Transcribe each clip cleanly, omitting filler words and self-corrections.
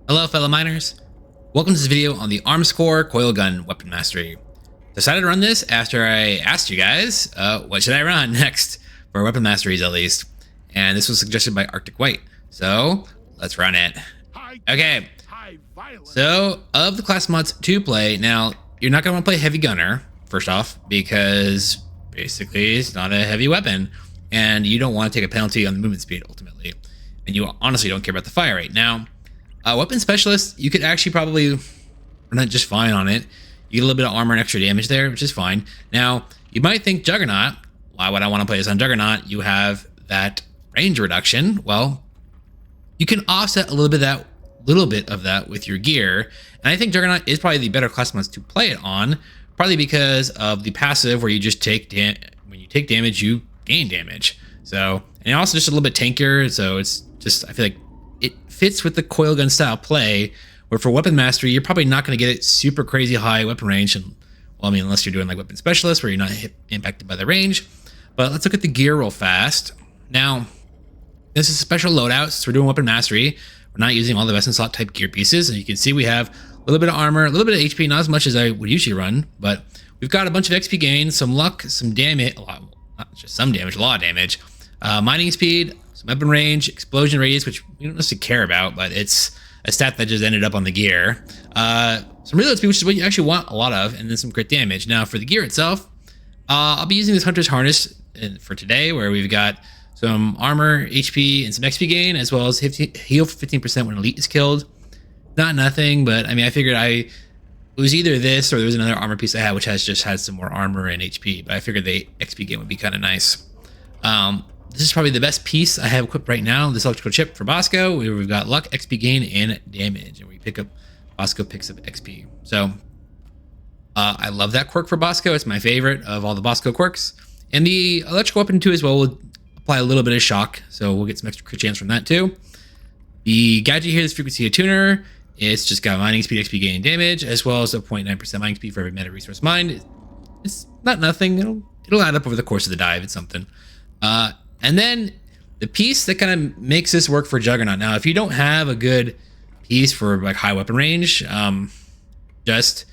Hello fellow miners, welcome to this video on the ArmsKore Coil Gun weapon mastery. Decided to run this after I asked you guys, what should I run next for weapon masteries at least, and this was suggested by Arctic White, so let's run it. Okay, so of the class mods to play, now you're not going to want to play heavy gunner first off, because basically it's not a heavy weapon, and you don't want to take a penalty on the movement speed ultimately, and you honestly don't care about the fire rate. Now, weapon specialist, you could actually probably run it just fine on it. You get a little bit of armor and extra damage there, which is fine. Now, you might think Juggernaut, why would I want to play this on Juggernaut? You have that range reduction. Well, you can offset a little bit of that with your gear. And I think Juggernaut is probably the better class mods to play it on, partly because of the passive where you just take when you take damage, you gain damage. So, and also just a little bit tankier. So it's just, I feel like it fits with the coil gun style play, where for weapon mastery, you're probably not going to get it super crazy high weapon range. And well, I mean, unless you're doing like weapon specialist where you're not impacted by the range. But let's look at the gear real fast. Now, this is a special loadout. So we're doing weapon mastery. We're not using all the vest and slot type gear pieces. And you can see we have a little bit of armor, a little bit of HP, not as much as I would usually run, but we've got a bunch of XP gain, some luck, some damage, not just some damage, a lot of damage, mining speed, some weapon range, explosion radius, which we don't necessarily care about, but it's a stat that just ended up on the gear. Some reload speed, which is what you actually want a lot of, and then some crit damage. Now for the gear itself, I'll be using this Hunter's Harness for today, where we've got some armor, HP, and some XP gain, as well as heal for 15% when elite is killed. Not nothing, but I mean, I figured it was either this or there was another armor piece I had, which just has some more armor and HP, but I figured the XP gain would be kind of nice. This is probably the best piece I have equipped right now, this electrical chip for Bosco, where we've got luck, XP gain, and damage. And we pick up, Bosco picks up XP. So I love that quirk for Bosco. It's my favorite of all the Bosco quirks. And the electrical weapon too as well will apply a little bit of shock. So we'll get some extra crit chance from that too. The gadget here is frequency tuner. It's just got mining speed, XP gain, and damage, as well as a 0.9% mining speed for every meta resource mined. It's not nothing. It'll add up over the course of the dive. It's something. And then the piece that kind of makes this work for Juggernaut. Now, if you don't have a good piece for like high weapon range, just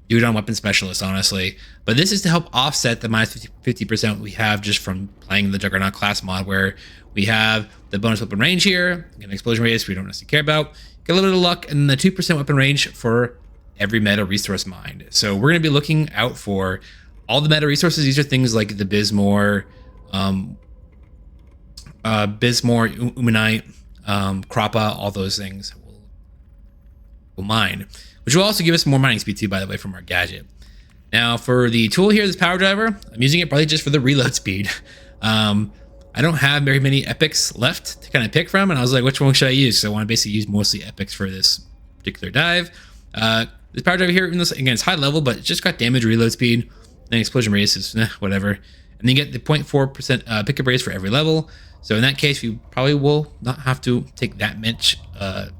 do it on weapon specialist, honestly. But this is to help offset the minus 50% we have just from playing the Juggernaut class mod, where we have the bonus weapon range here, an explosion radius we don't necessarily care about, get a little bit of luck, and the 2% weapon range for every meta resource mined. So we're going to be looking out for all the meta resources. These are things like the Bismore, Umanite, Krappa, all those things we'll mine, which will also give us more mining speed too, by the way, from our gadget. Now for the tool here, this power driver, I'm using it probably just for the reload speed. I don't have very many epics left to kind of pick from, and I was like, which one should I use? So I want to basically use mostly epics for this particular dive. This power driver here, again, it's high level, but it's just got damage, reload speed, and explosion radius is whatever. And then you get the 0.4% pickup radius for every level. So in that case, we probably will not have to take that much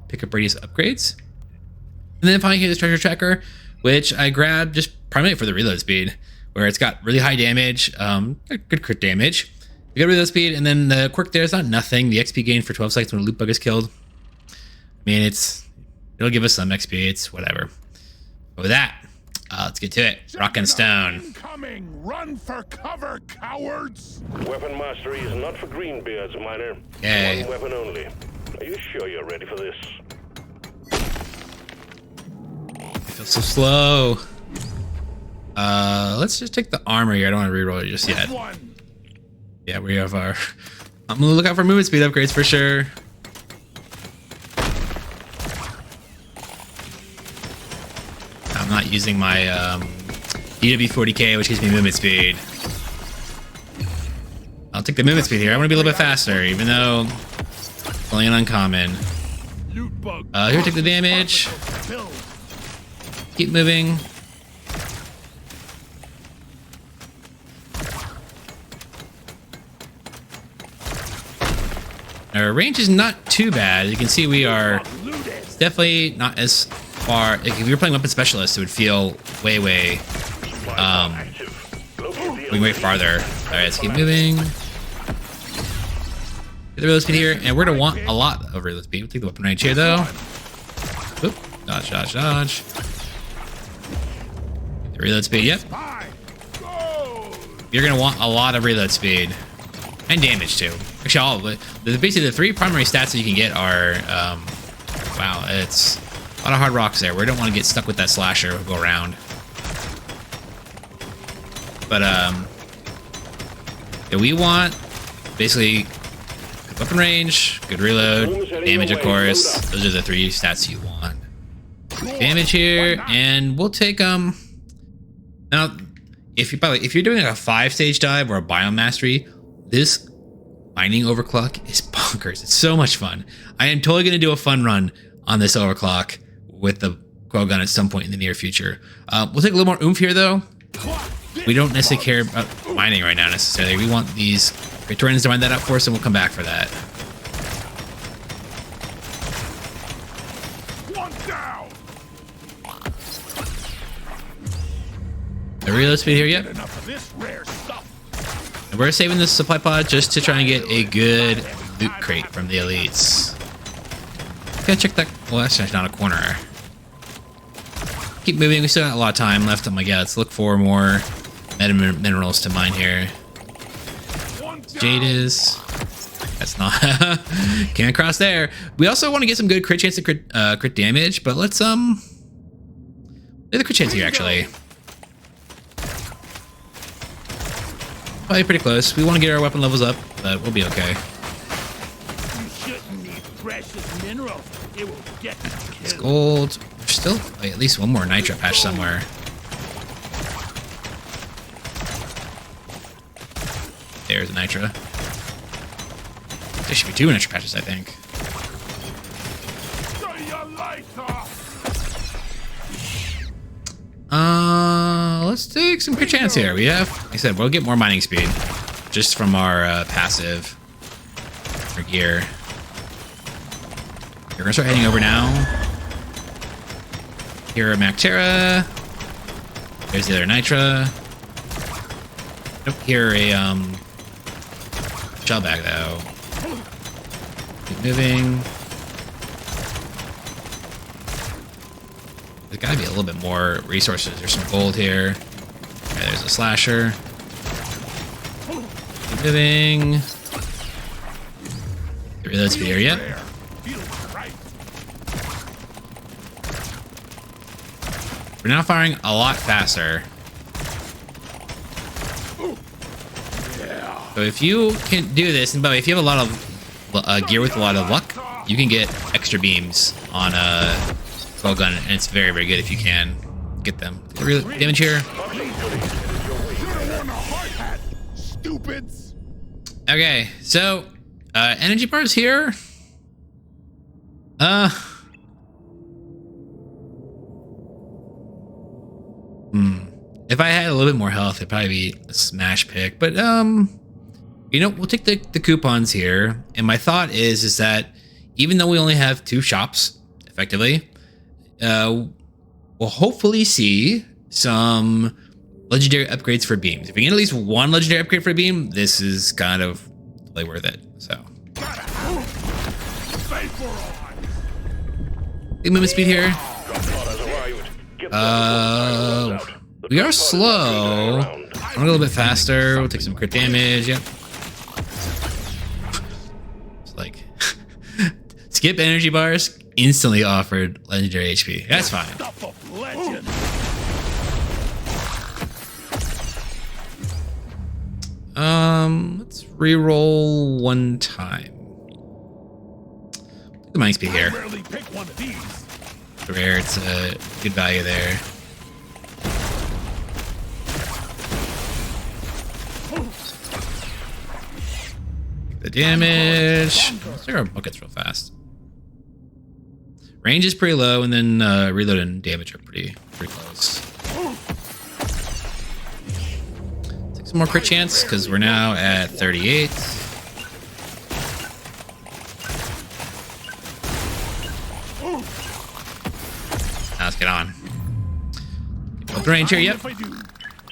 pickup radius upgrades. And then finally, here's the treasure tracker, which I grabbed just primarily for the reload speed, where it's got really high damage, good crit damage. We got reload speed, and then the quirk there is not nothing. The XP gain for 12 seconds when a loot bug is killed. I mean, it'll give us some XP. It's whatever. But with that, let's get to it. Rock and stone. Incoming! Run for cover, cowards! Weapon mastery is not for greenbeards, miner. Okay. One weapon only. Are you sure you're ready for this? I feel so slow. Let's just take the armor here. I don't want to reroll it just yet. Yeah, we have our... I'm gonna look out for movement speed upgrades for sure. I'm not using my DW40K, which gives me movement speed. I'll take the movement speed here. I want to be a little bit faster, even though it's only an uncommon. Here, take the damage. Keep moving. Our range is not too bad. As you can see, we are definitely not as far. Like, if you were playing weapon specialist, it would feel way farther. All right, let's keep moving. Get the reload speed here, and we're gonna want a lot of reload speed. We'll take the weapon range here though. Dodge, dodge, dodge. The reload speed, yep. You're gonna want a lot of reload speed. And damage too. Actually, all of it. Basically, the 3 primary stats that you can get are, wow, it's a lot of hard rocks there. We don't want to get stuck with that slasher go around. But, yeah, we want basically good weapon range, good reload, damage, of course. Those are the 3 stats you want. Damage here, and we'll take, now, if you're doing like a 5-stage dive or a biome mastery, this mining overclock is bonkers. It's so much fun. I am totally going to do a fun run on this overclock with the coil gun at some point in the near future. We'll take a little more oomph here, though. We don't necessarily care about mining right now, necessarily. We want these Praetorians to mine that up for us, and we'll come back for that. The reload speed here, yep. And we're saving this supply pod just to try and get a good loot crate from the elites. Gotta check that. Well, that's not a corner. Keep moving. We still got a lot of time left. Oh my god, let's look for more minerals to mine here. Jade is. That's not. Can't cross there. We also want to get some good crit chance to crit damage, but let's do the crit chance here actually. Probably pretty close. We want to get our weapon levels up, but we'll be okay. You shouldn't need precious minerals. It will get It's gold. There's still at least one more nitro patch somewhere. There's a nitro. There should be 2 nitro patches, I think. Let's take some crit chance here. We have, like I said, we'll get more mining speed just from our passive our gear. We're gonna start heading over now. Here are Mactera. There's the other Nitra. Nope, here a shell bag though. Keep moving. There's gotta be a little bit more resources. There's some gold here. Okay, there's a slasher. Keep moving. The reload speed here yet. We're now firing a lot faster. So if you can do this, and by the way, if you have a lot of gear with a lot of luck, you can get extra beams on a coil gun, and it's very, very good if you can get them. Damage here. Okay, so energy bars here. If I had a little bit more health, it'd probably be a smash pick. But you know, we'll take the coupons here. And my thought is that even though we only have 2 shops, effectively, we'll hopefully see some legendary upgrades for beams. If we get at least 1 legendary upgrade for a beam, this is kind of totally worth it. So, big movement speed here. We are slow. I'm a little bit faster. We'll take some crit damage. Yep. It's like skip energy bars. Instantly offered legendary HP. That's fine. Let's reroll 1 time. The mining speed here. Rare. It's a good value there. The damage. Let's take our buckets real fast. Range is pretty low, and then reload and damage are pretty close. Take some more crit chance because we're now at 38. Now let's get on. Get the range here. Yep.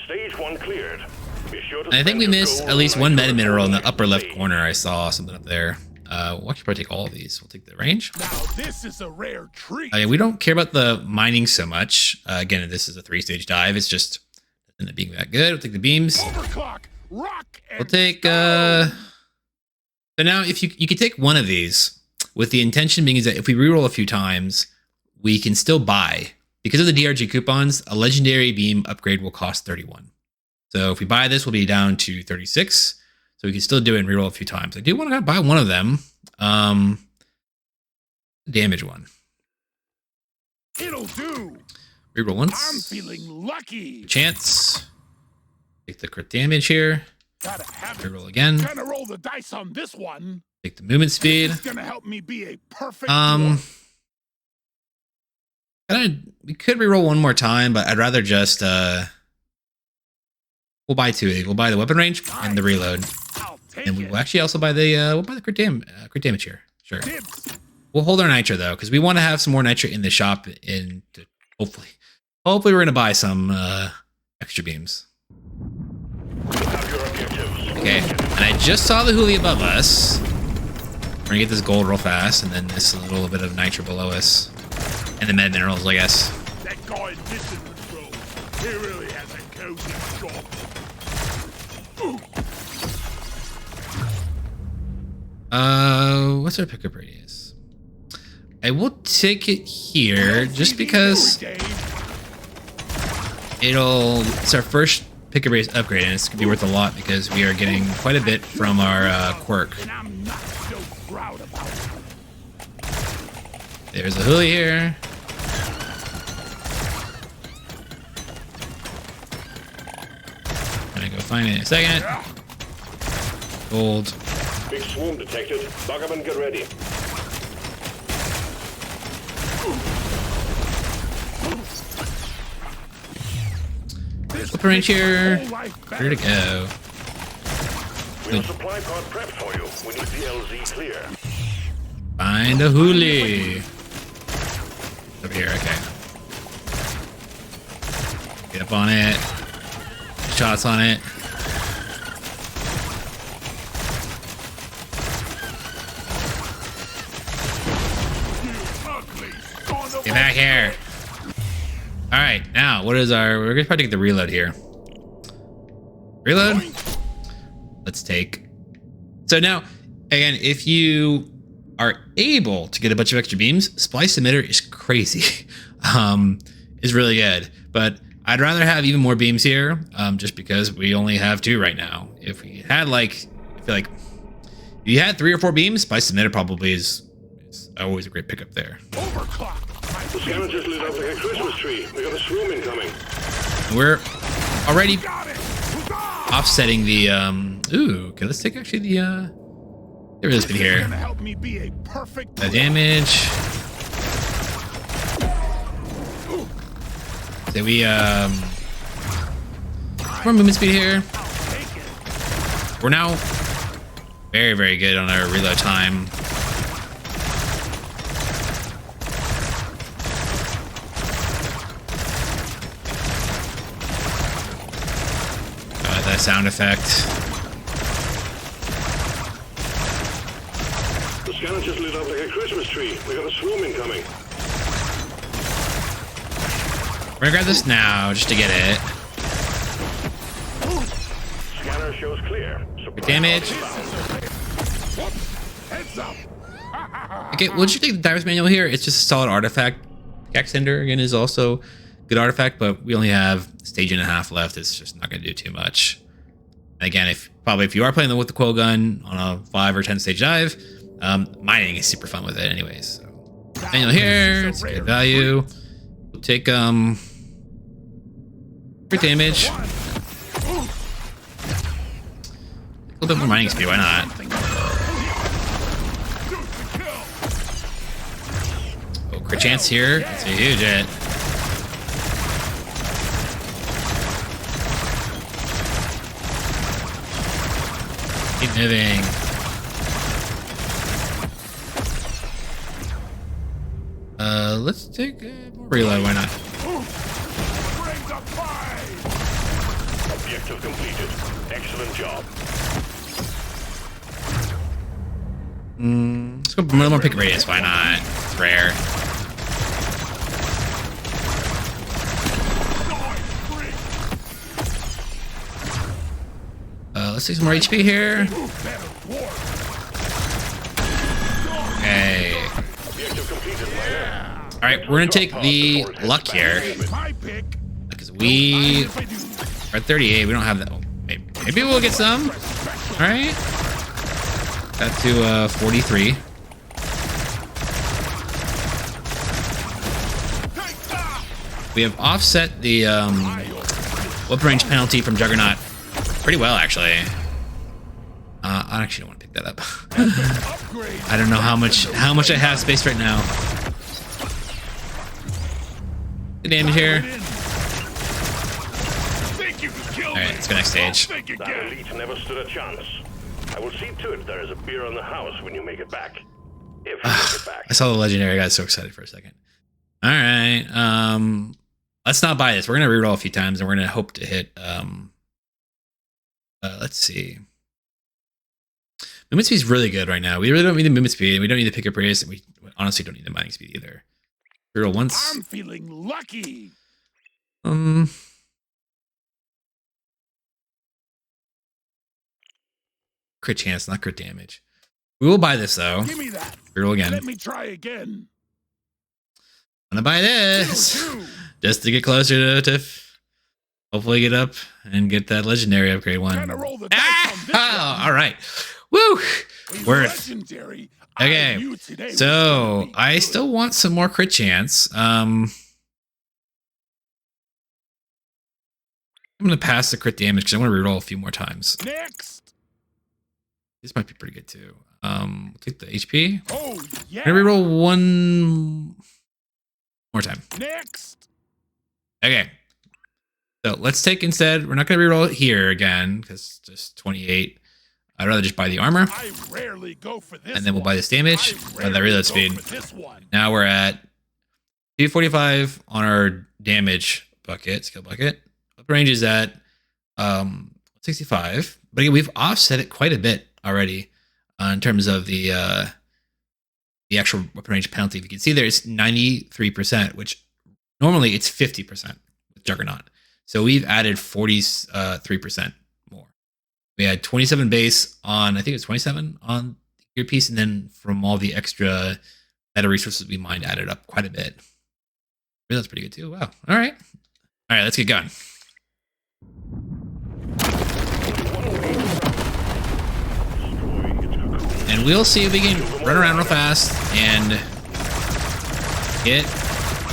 Stage 1 cleared. Be sure to I think we missed at least 1 meta mineral in the upper left corner. I saw something up there. We'll actually probably take all of these. We'll take the range. Now this is a rare treat. Yeah, we don't care about the mining so much. Again, this is a 3-stage dive. It's just ended up being that good. We'll take the beams. Overclock, rock, and We'll take. So now, if you could take one of these, with the intention being is that if we reroll a few times, we can still buy, because of the DRG coupons, a legendary beam upgrade will cost 31. So if we buy this, we'll be down to 36. So we can still do it and reroll a few times. I do want to buy one of them. Damage one. It'll do. Reroll once. I'm feeling lucky. Chance. Take the crit damage here. Gotta have it. Reroll again. Gonna roll the dice on this one. Take the movement speed. It's gonna help me be a perfect. We could reroll one more time, but I'd rather just we'll buy two. We'll buy the weapon range and the reload, and we will actually also buy the we'll buy the crit damage here. Sure. We'll hold our nitro though, because we want to have some more nitro in the shop. And hopefully we're gonna buy some extra beams. Okay, and I just saw the huli above us. We're gonna get this gold real fast, and then this little bit of nitro below us, and the med minerals, I guess. That guy in mission control, he really has a cozy shop. What's our pickup radius? I will take it here just because it's our first pickup radius upgrade, and it's gonna be worth a lot because we are getting quite a bit from our quirk. And I'm not so proud about it. There's a huli here. Gonna go find it in a second. Gold. Big swarm detected. Buggerman, get ready. Flip range here. Where to go? We have supply pod prepped for you. We need the LZ clear. Find a huli. Over here, okay. Get up on it. Shots on it. Get back here. All right, now what is we're gonna probably take the reload here. Reload. Let's take. So now, again, if you are able to get a bunch of extra beams, Spliced Emitter is crazy. Is really good, but I'd rather have even more beams here, just because we only have 2 right now. If we had I feel like if you had 3 or 4 beams, Spliced Emitter probably is always a great pickup there. Overclock. The scanner just lit up like a Christmas tree. We got a swarm incoming. We're already Got it. offsetting the ooh, okay, let's take actually the there is bit here. Gonna help me be a perfect. The damage. So we more movement speed here. We're now very, very good on our reload time. That sound effect. The scanner just lit up like a Christmas tree. We got a swarm incoming. We're gonna grab this now just to get it. Scanner shows clear. Damage. Heads up. Okay, we'll just take the diver's manual here. It's just a solid artifact. Extender again is also good artifact, but we only have a stage and a half left. It's just not gonna do too much. Again, if you are playing with the coil gun on a 5 or 10 stage dive, mining is super fun with it anyways. So manual here, it's good value. We'll take crit damage. A little bit more mining speed, why not? Oh, crit chance here. That's a huge hit. Keep moving. Let's take more reload, why not? Objective completed. Excellent job. Let's go a little more pick radius. Why not? It's rare. Let's take some more HP here. Okay. All right, we're gonna take the luck here because we are at 38. We don't have that. Oh, maybe we'll get some. All right. Got to 43. We have offset the weapon range penalty from Juggernaut pretty well, actually. I actually don't want to pick that up. I don't know how much I have space right now. The damage here. All right, let's go next stage. That elite never stood a chance. I will see to it there is a beer on the house when you make it back. If you make it back. I saw the legendary. I got so excited for a second. All right. Let's not buy this. We're gonna reroll a few times, and we're gonna hope to hit. Let's see. Movement speed is really good right now. We really don't need the movement speed. We don't need the pickup radius. And we honestly don't need the mining speed either. Reroll once. I'm feeling lucky. Crit chance, not crit damage. We will buy this though. Give me that. Reroll again. Let me try again. I'm gonna buy this just to get closer to hopefully get up and get that legendary upgrade one. Roll the dice on this one. All right. Woo! Worth. Legendary. Okay. So I still want some more crit chance. I'm gonna pass the crit damage because I want to reroll a few more times. Next. This might be pretty good too. We'll take the HP. Oh yeah. I'm gonna reroll one more time. Next. Okay. So let's take instead. We're not gonna reroll it here again because it's just 28. I'd rather just buy the armor. I rarely go for this. And then we'll buy this damage. That reload speed. One. Now we're at 245 on our damage bucket, skill bucket. Up range is at 65. But again, we've offset it quite a bit already in terms of the actual weapon range penalty. If you can see there, it's 93%, which normally it's 50% with Juggernaut. So we've added 43% more. We had 27 base on, I think it was 27 on the earpiece, and then from all the extra meta resources we mined, added up quite a bit. That's pretty good too. Wow. All right. All right, let's get going. And we'll see if we can run around real fast and get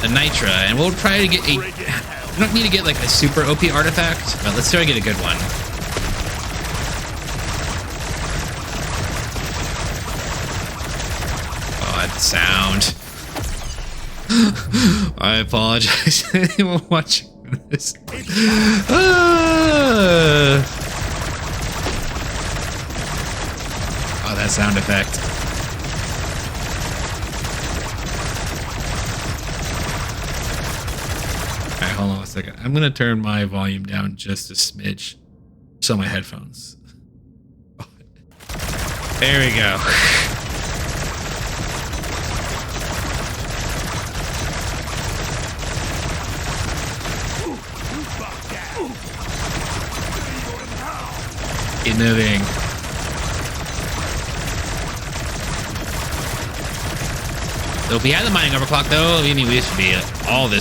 the Nitra. And we'll try to get a... We don't need to get like a super OP artifact, but let's try to get a good one. Oh, that sound. I apologize to anyone watching this. Oh, that sound effect. Alright, hold on a second. I'm gonna turn my volume down just a smidge. So my headphones. There we go. Keep moving. So if we had the mining overclock though, I mean we should be all the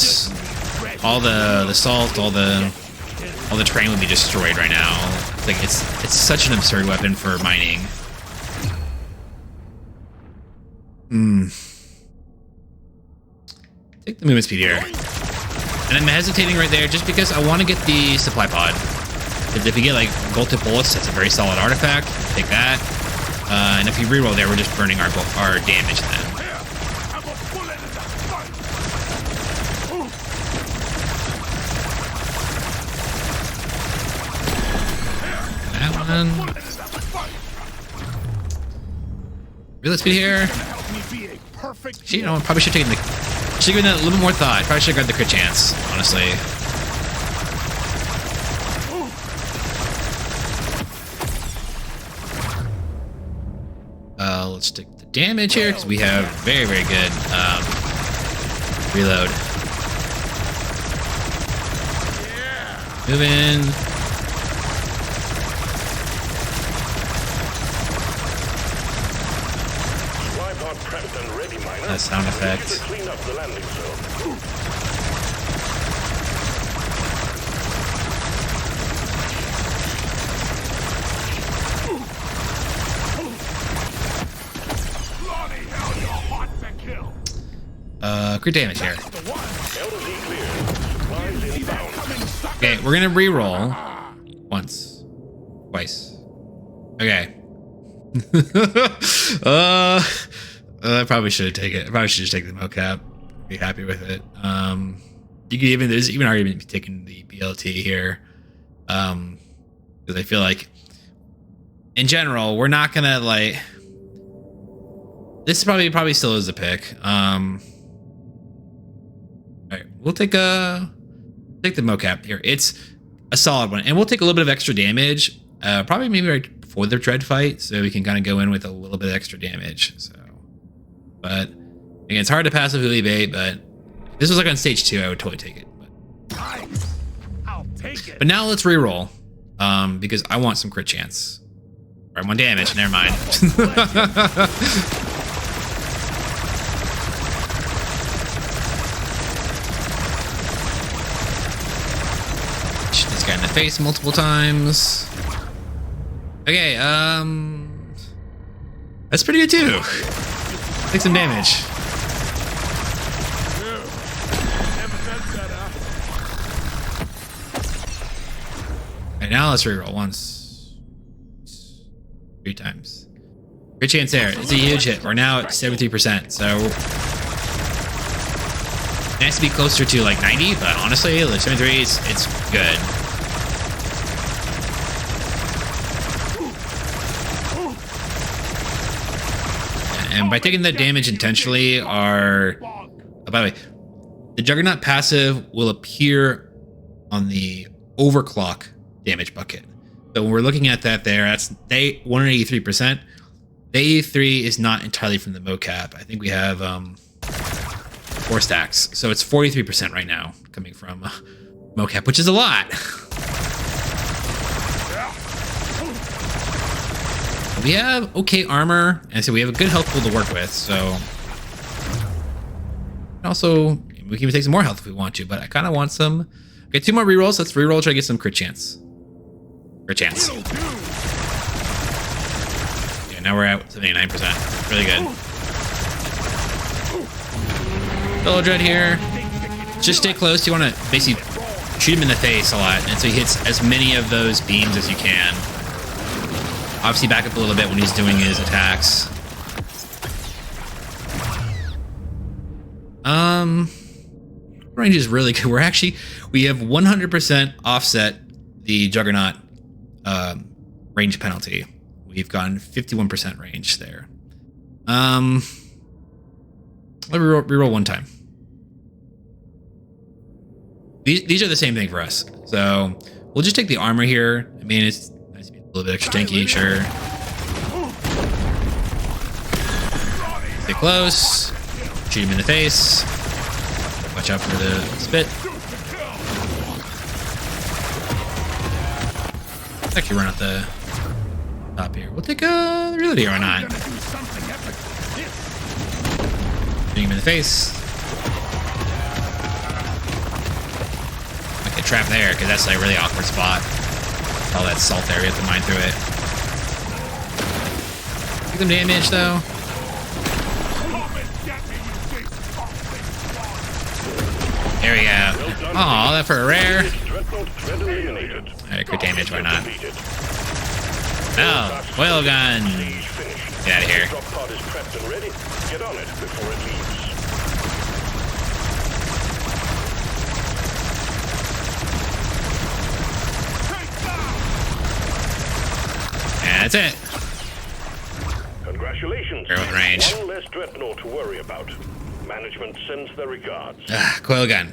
salt, all the terrain would be destroyed right now. Like it's such an absurd weapon for mining. Take the movement speed here. And I'm hesitating right there just because I want to get the supply pod. Because if you get like gold tip bullets, that's a very solid artifact. Take that. And if you reroll there, we're just burning our damage then. That one. Reload speed here. Actually, you know, I probably should have taken should have given that a little more thought. Probably should have grabbed the crit chance, honestly. Let's take damage here because we have very, very good reload. Move in. Tripod prepped and ready, miner. That sound effect. To clean up the landing zone. Crit damage here. Okay, we're gonna re-roll once, twice. Okay. I probably should take it. I probably should just take the mocap. Be happy with it. You could even there's even argument to be taking the BLT here, because I feel like in general we're not gonna like. This is probably still is a pick. All right, we'll take the mocap here. It's a solid one, and we'll take a little bit of extra damage. Probably maybe right before the dread fight, so we can kind of go in with a little bit of extra damage. So, but again, it's hard to passively bait. But if this was like on stage 2, I would totally take it. I'll take it. But now let's reroll, because I want some crit chance. Or I'm on damage. Never mind. This guy in the face multiple times. Okay, that's pretty good too. Take some damage. Okay, now let's reroll once, 3 times. Good chance there. It's a huge hit. We're now at 73%, so it has to be closer to like 90, but honestly, like 73, it's good. And by taking the damage intentionally by the way, the Juggernaut passive will appear on the overclock damage bucket. So when we're looking at that there, that's 183%. The 83 is not entirely from the mocap. I think we have 4 stacks. So it's 43% right now coming from mocap, which is a lot. We have okay armor, and so we have a good health pool to work with, so also we can even take some more health if we want to, but I kind of want some. Okay, 2 more rerolls. Let's reroll, try to get some crit chance. Crit chance. Yeah, now we're at 79%. Really good. Fellow Dread here. Just stay close. You want to basically shoot him in the face a lot, and so he hits as many of those beams as you can. Obviously back up a little bit when he's doing his attacks. Range is really good. We have 100% offset the Juggernaut range penalty. We've gotten 51% range there. Let me reroll one time. These are the same thing for us. So we'll just take the armor here. I mean, it's nice to be a little bit extra tanky, sure. Stay close. Shoot him in the face. Watch out for the spit. Let's actually run out the top here. We'll take the reload here or not. Shoot him in the face. Like a trap there, because that's like a really awkward spot. All that salt there, we have to mine through it. Take some damage though. There we go. Oh, that for a rare. Alright, crit damage, why not? Oh, coil gun. Get out of here. And that's it. Congratulations. With range. One less dreadnought to worry about. Management sends their regards. Coil gun.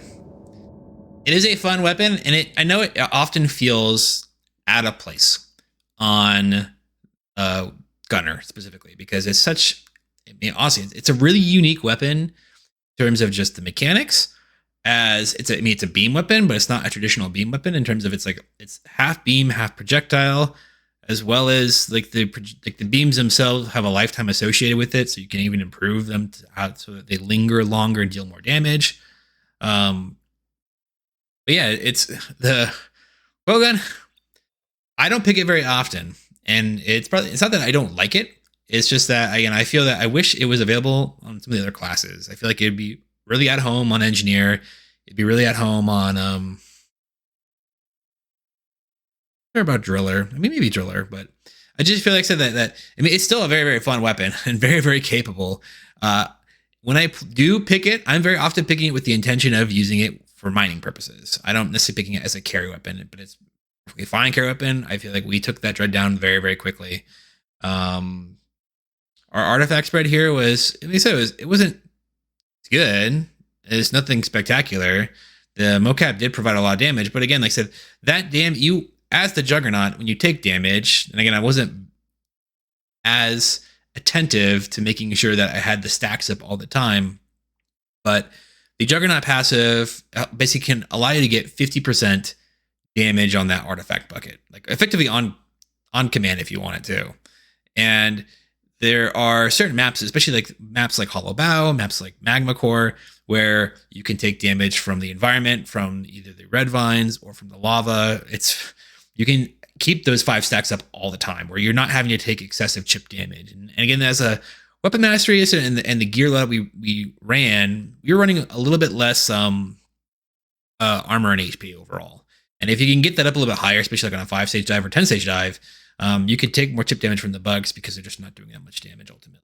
It is a fun weapon, and I know it often feels out of place on Gunner specifically because it's such I mean, honestly, it's a really unique weapon in terms of just the mechanics. As it's it's a beam weapon, but it's not a traditional beam weapon in terms of it's half beam, half projectile, as well as like the beams themselves have a lifetime associated with it, so you can even improve them so that they linger longer and deal more damage. But yeah, it's the coil gun. I don't pick it very often, and it's not that I don't like it. It's just that again, I feel that I wish it was available on some of the other classes. I feel like it'd be really at home on engineer. It'd be really at home on care about driller. I mean, maybe driller, but I just feel like I said that I mean, it's still a very, very fun weapon and very, very capable. When I do pick it, I'm very often picking it with the intention of using it for mining purposes. I don't necessarily picking it as a carry weapon, but it's a fine carry weapon. I feel like we took that dread down very, very quickly. Our artifact spread here was, at least it wasn't good. It's nothing spectacular. The mocap did provide a lot of damage, but again, like I said, that you as the Juggernaut, when you take damage, and again, I wasn't as attentive to making sure that I had the stacks up all the time, but the Juggernaut passive basically can allow you to get 50% damage on that artifact bucket, like effectively on command if you want it to. And there are certain maps, especially like maps like Hollow Bow, maps like Magma Core, where you can take damage from the environment, from either the red vines or from the lava. You can keep those 5 stacks up all the time, where you're not having to take excessive chip damage. And again, as a weapon mastery and the gear load we were running a little bit less armor and HP overall. And if you can get that up a little bit higher, especially like on a 5-stage dive or 10-stage dive, you could take more chip damage from the bugs because they're just not doing that much damage ultimately.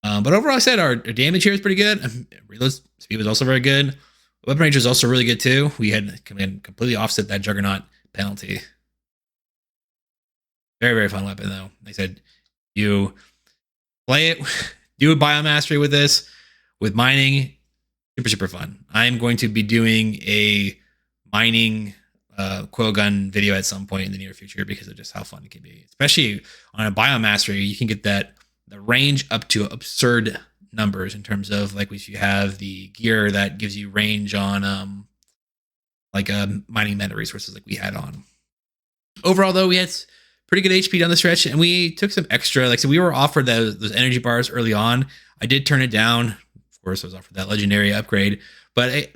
But overall, I said our damage here is pretty good. Reload speed was also very good. Weapon range was also really good too. We had completely offset that Juggernaut penalty. Very, very fun weapon though. Like I said, you play it, do a biomastery with this, with mining, super, super fun. I'm going to be doing a mining coil gun video at some point in the near future because of just how fun it can be. Especially on a biomastery, you can get the range up to absurd numbers in terms of like if you have the gear that gives you range on mining meta resources like we had on. Overall though, we had pretty good HP down the stretch, and we took some extra, so we were offered those energy bars early on. I did turn it down. Of course, I was offered that legendary upgrade, but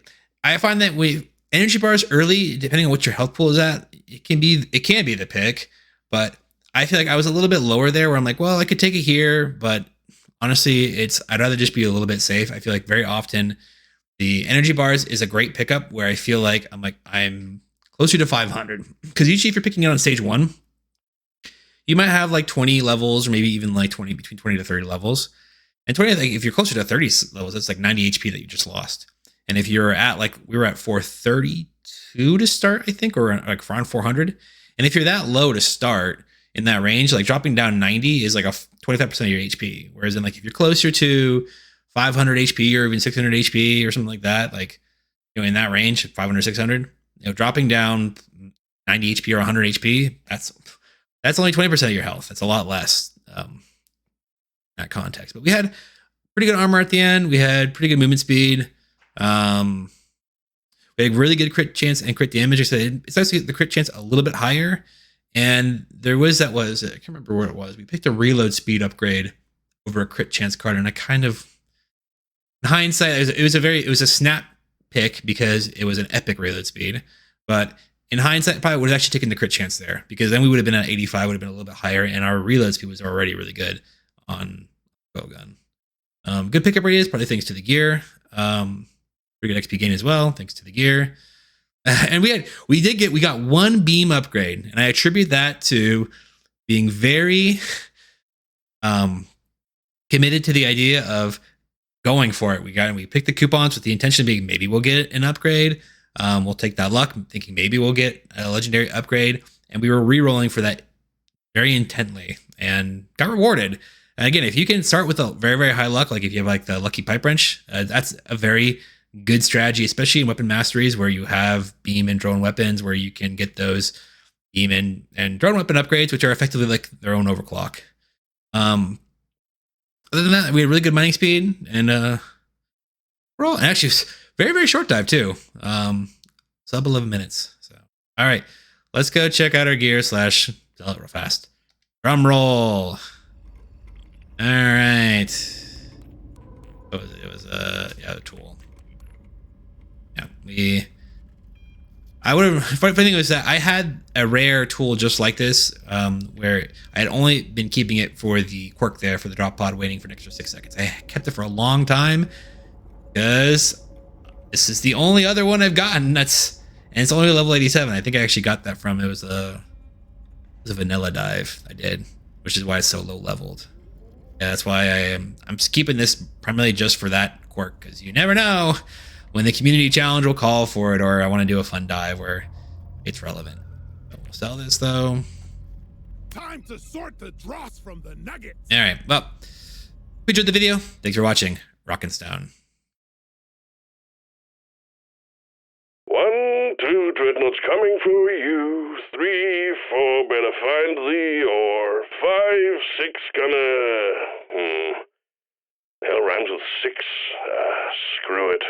I find that energy bars early, depending on what your health pool is at, it can be the pick, but I feel like I was a little bit lower there where I'm like, well, I could take it here, but honestly, I'd rather just be a little bit safe. I feel like very often the energy bars is a great pickup where I feel like I'm closer to 500, because usually if you're picking it on stage 1, you might have like 20 levels, or maybe even like between 20 to 30 levels. And 20, like if you're closer to 30 levels, that's like 90 HP that you just lost. And if you're at we were at 432 to start, I think, or like around 400. And if you're that low to start in that range, like dropping down 90 is like a 25% of your HP. Whereas then like if you're closer to 500 HP or even 600 HP or something like that, like, in that range, 500, 600, dropping down 90 HP or 100 HP, that's only 20% of your health. That's a lot less in that context. But we had pretty good armor at the end. We had pretty good movement speed. We had really good crit chance and crit damage. I said it's actually the crit chance a little bit higher. And I can't remember what it was. We picked a reload speed upgrade over a crit chance card. And I kind of, in hindsight, it was a snap pick because it was an epic reload speed. But in hindsight, probably would have actually taken the crit chance there, because then we would have been at 85, would have been a little bit higher, and our reload speed was already really good on coil gun. Good pickup radius, probably thanks to the gear. Pretty good XP gain as well, thanks to the gear. And we got one beam upgrade, and I attribute that to being very committed to the idea of going for it. We picked the coupons with the intention of being maybe we'll get an upgrade. We'll take that luck, thinking maybe we'll get a legendary upgrade, and we were re-rolling for that very intently and got rewarded. And again, if you can start with a very, very high luck, like if you have like the lucky pipe wrench, that's a very good strategy, especially in weapon masteries where you have beam and drone weapons, where you can get those beam and drone weapon upgrades, which are effectively like their own overclock. other than that, we had really good mining speed, and we're all actually very, very short dive too. Sub 11 minutes. So, all right, let's go check out our gear / sell it real fast. Drum roll. All right. What was it? It was yeah, the tool. Yeah, I would have. Funny thing was that I had a rare tool just like this, where I had only been keeping it for the quirk there for the drop pod, waiting for an extra 6 seconds. I kept it for a long time because this is the only other one I've gotten. And it's only level 87. I think I actually got that from it was a vanilla dive I did, which is why it's so low leveled. Yeah, that's why I'm keeping this primarily just for that quirk, because you never know when the community challenge will call for it, or I want to do a fun dive where it's relevant. So we'll sell this though. Time to sort the dross from the nuggets. All right. Well, if you enjoyed the video, thanks for watching. Rockin' Stone. 1, 2 dreadnoughts coming for you. 3, 4 better find the ore. 5, 6 gonna. Hell rhymes with 6. Screw it.